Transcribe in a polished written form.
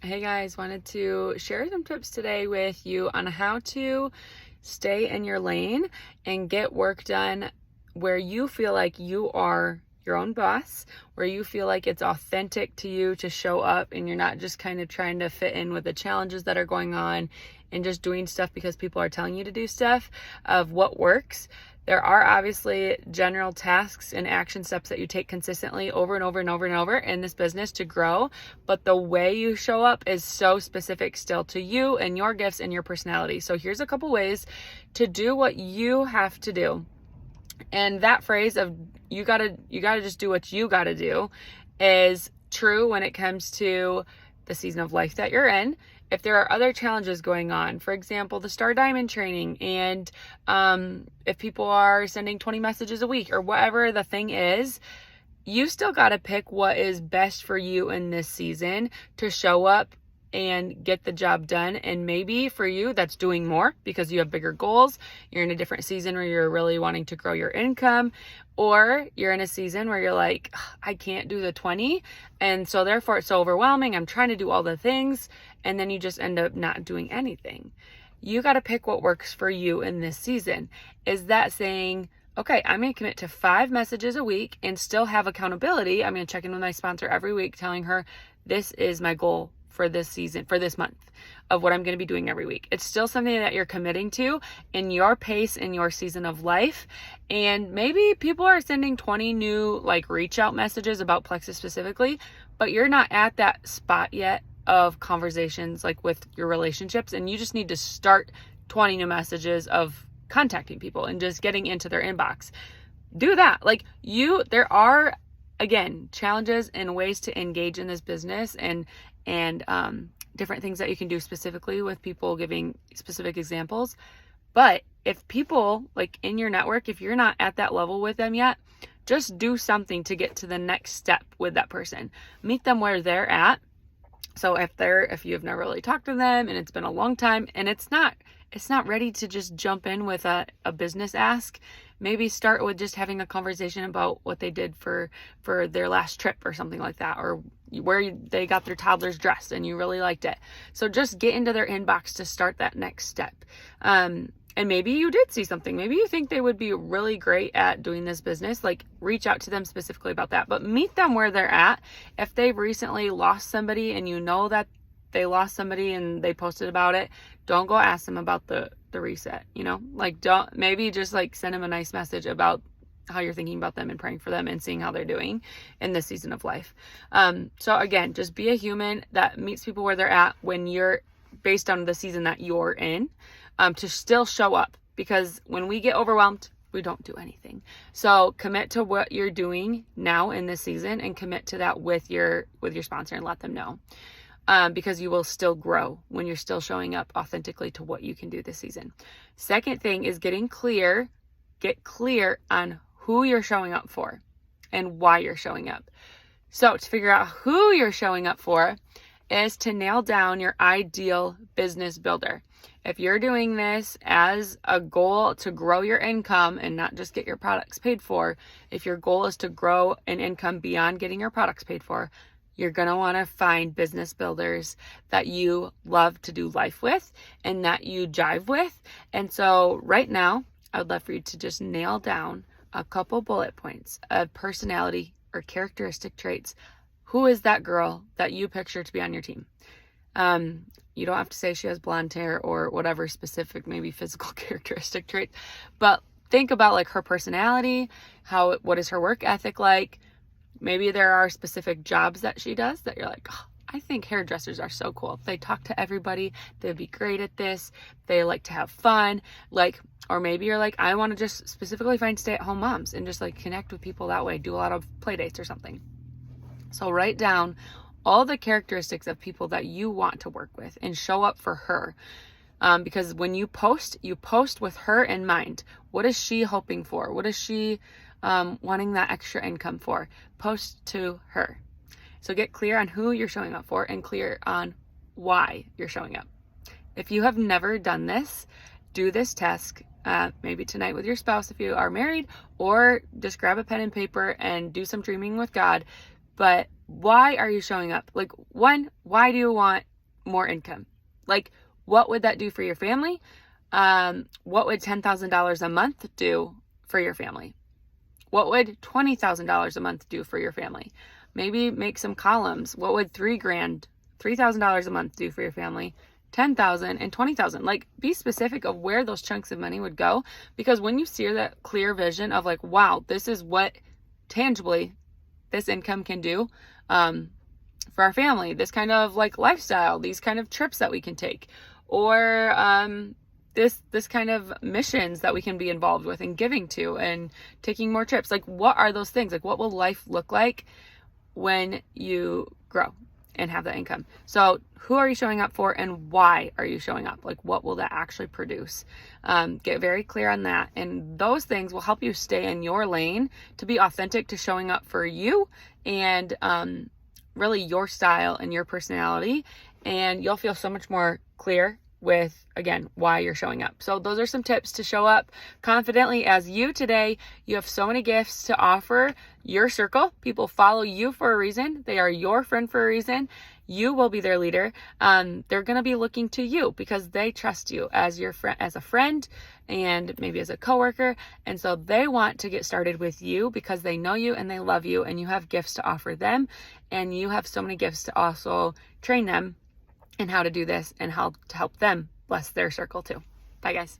Hey guys, wanted to share some tips today with you on how to stay in your lane and get work done where you feel like you are your own boss, where you feel like it's authentic to you to show up and you're not just kind of trying to fit in with the challenges that are going on and just doing stuff because people are telling you to do stuff, of what works. There are obviously general tasks and action steps that you take consistently over and over and over and over in this business to grow, but the way you show up is so specific still to you and your gifts and your personality. So here's a couple ways to do what you have to do. And that phrase of you gotta just do what you gotta do is true when it comes to the season of life that you're in. If there are other challenges going on, for example, the Star Diamond training, and if people are sending 20 messages a week or whatever the thing is, you still got to pick what is best for you in this season to show up and get the job done. And maybe for you, that's doing more because you have bigger goals. You're in a different season where you're really wanting to grow your income, or you're in a season where you're like, I can't do the 20. And so therefore it's so overwhelming. I'm trying to do all the things. And then you just end up not doing anything. You got to pick what works for you in this season. Is that saying, okay, I'm going to commit to 5 messages a week and still have accountability? I'm going to check in with my sponsor every week telling her this is my goal for this season, for this month, of what I'm going to be doing every week. It's still something that you're committing to in your pace, in your season of life. And maybe people are sending 20 new reach out messages about Plexus specifically, but you're not at that spot yet of conversations with your relationships, and you just need to start 20 new messages of contacting people and just getting into their inbox. Do that. There are, again, challenges and ways to engage in this business and different things that you can do specifically with people, giving specific examples. But if people in your network, if you're not at that level with them yet, just do something to get to the next step with that person. Meet them where they're at. So if you've never really talked to them and it's been a long time and it's not ready to just jump in with a business ask, maybe start with just having a conversation about what they did for their last trip or something like that, or where they got their toddler's dressed and you really liked it. So just get into their inbox to start that next step. And maybe you did see something. Maybe you think they would be really great at doing this business. Reach out to them specifically about that. But meet them where they're at. If they've recently lost somebody and you know that they lost somebody and they posted about it, don't go ask them about the reset. Don't, maybe just send them a nice message about how you're thinking about them and praying for them and seeing how they're doing in this season of life. So again, just be a human that meets people where they're at when you're based on the season that you're in, to still show up, because when we get overwhelmed, we don't do anything. So commit to what you're doing now in this season and commit to that with your sponsor and let them know. Because you will still grow when you're still showing up authentically to what you can do this season. Second thing is get clear on who you're showing up for and why you're showing up. So to figure out who you're showing up for is to nail down your ideal business builder. If you're doing this as a goal to grow your income and not just get your products paid for, if your goal is to grow an income beyond getting your products paid for, you're going to want to find business builders that you love to do life with and that you jive with. And so right now, I would love for you to just nail down a couple bullet points of personality or characteristic traits. Who is that girl that you picture to be on your team? You don't have to say she has blonde hair or whatever specific, maybe physical characteristic traits, but think about her personality, what is her work ethic like? Maybe there are specific jobs that she does that you're like, oh, I think hairdressers are so cool. They talk to everybody. They'd be great at this. They like to have fun. Or maybe you're like, I want to just specifically find stay-at-home moms and just connect with people that way, do a lot of play dates or something. So write down all the characteristics of people that you want to work with and show up for her. Because when you post with her in mind. What is she hoping for? What is she wanting that extra income for? Post to her. So get clear on who you're showing up for and clear on why you're showing up. If you have never done this, do this task maybe tonight with your spouse if you are married, or just grab a pen and paper and do some dreaming with God. But why are you showing up? One, why do you want more income. Like, what would that do for your family? What would $10,000 a month do for your family? What would $20,000 a month do for your family? Maybe make some columns. What would $3,000 a month do for your family? 10,000 and 20,000. Like, be specific of where those chunks of money would go, because when you see that clear vision of like, wow, this is what tangibly this income can do for our family, this kind of like lifestyle, these kind of trips that we can take, or this kind of missions that we can be involved with and giving to and taking more trips. Like, what are those things? Like, what will life look like when you grow and have that income? So who are you showing up for, and why are you showing up? Like, what will that actually produce? Get very clear on that. And those things will help you stay in your lane to be authentic to showing up for you and really your style and your personality. And you'll feel so much more clear with, again, why you're showing up. So those are some tips to show up confidently as you today. You have so many gifts to offer your circle. People follow you for a reason. They are your friend for a reason. You will be their leader. They're going to be looking to you because they trust you as your friend, as a friend, and maybe as a coworker. And so they want to get started with you because they know you and they love you, and you have gifts to offer them, and you have so many gifts to also train them and how to do this and how to help them bless their circle too. Bye, guys.